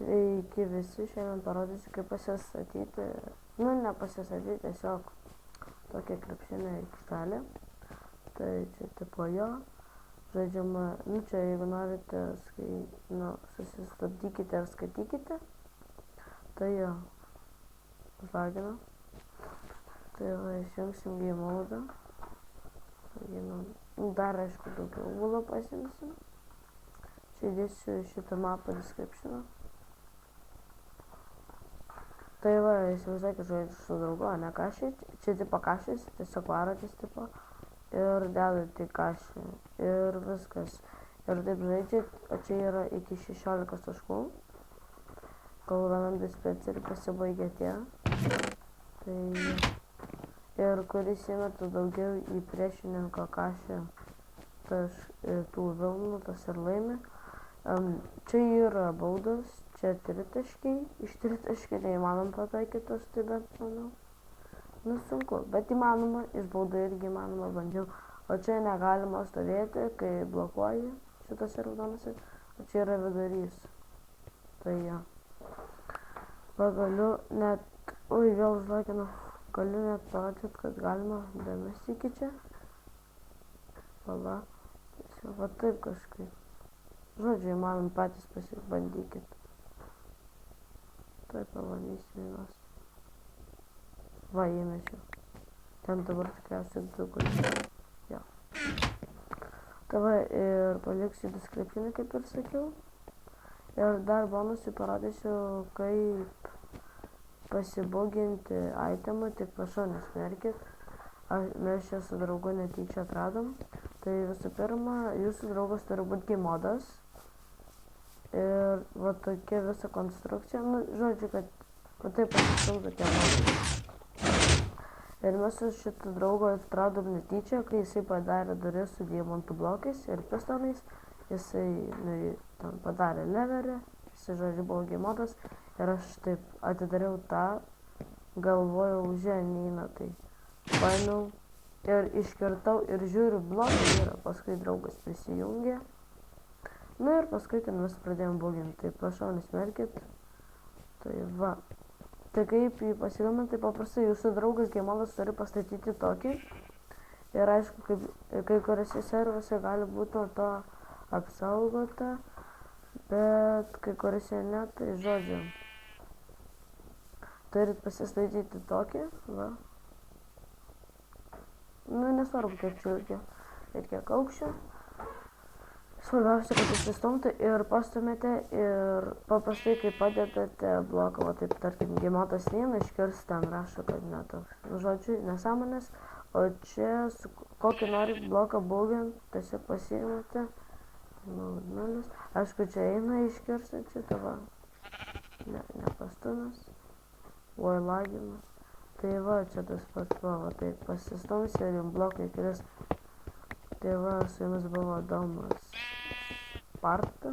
Sveiki visi, šiandien parodysiu kaip pasistatyti, ne pasistatyti, tiesiog tokia krepšinio aikštelė. Tai čia tipo jo, žaidžiama, čia jeigu norite, susistabdykite ir skaitykite. Tai jo, žaginu. Tai va, išjungsim game modą. Dar aišku daugiau gulą pasimsim. Čia įdėsiu šitą mapą descriptioną. Tai va, įsivaizduokit, žaidžiu su draugu, ne kašį. Čia tipo kašys, tiesiog varotės tipo. Ir dedate kašį. Ir viskas. Ir taip žaidžiat, o čia yra iki 16 taškų. Kol vienam dispenserį pasibaigia tie. Tai... Ir kuris įmeta daugiau į priešininko kašį tų vilnų, tas ir laimi. Čia yra baudos, čia 3 taškai, iš 3 taškai neįmanom pataikyti, aš tai bent manau. Sunku, bet įmanoma, iš baudų irgi įmanoma, bandžiau. O čia negalima stovėti, kai blokuoji šitas ir raudonas, o čia yra vidurys. Tai jo. Galiu net, vėl žlakinu, galiu net parodyti, kad galima dėmesį iki čia. Va taip kažkaip. Žodžiu, įmanom patys pasibandykit. Tai pabandysim juos. Va, įmečiau. Ten dabar tikriausiai 2 galiu. Jo. Tai va, ir paliksiu descriptioną, kaip ir sakiau. Ir dar bonusui parodysiu, kaip pasiboginti itemą, tik prašau nesmerkit. Mes čia su draugu netyčia atradom. Tai visų pirma, jūsų draugas turi būti game modas. Ir va tokia visa konstrukcija, žodžiu, kad va taip pasistum tokia modai. Ir mes su šitu draugu atradom netyčia, kai jisai padarė duris su diamantų blokais ir pistonais. Jisai tam padarė leverį, jisai žodžiu buvo game modas. Ir aš taip atidariau tą, galvojau, neina, tai paėmiau ir iškirtau ir žiūriu blokai yra, paskui draugas prisijungė. Ir paskui ten mes pradėjom buginti, tai prašau nesmerkit. Tai va. Tai kaip jį pasigamint, tai paprastai jūsų draugas game modas turi pastatyti tokį. Ir aišku, kai kuriuose serveriuose gali būti nuo to apsaugota, bet kai kuriuose ne, tai žodžiu. Turit pasistatyti tokį, va. Nesvarbu, kiek čia ir kiek aukščio. Svarbiausia, kad įsistumtų ir pastumėte ir paprastai, kai padedate bloką, o taip, tarkim, game modas neina, iškirsti ten rašo, kad netoks. Žodžiu, nesąmonės, o čia kokį nori bloką bugint, tiesiog pasiimate. Aišku, čia eina iškirsti šitą, va. Nepastumės. Oi, lagina. Tai va, čia tas pats, va, taip pasistumsi ir jums blokai kris. Tai va, su jumis buvo Domas Sparta.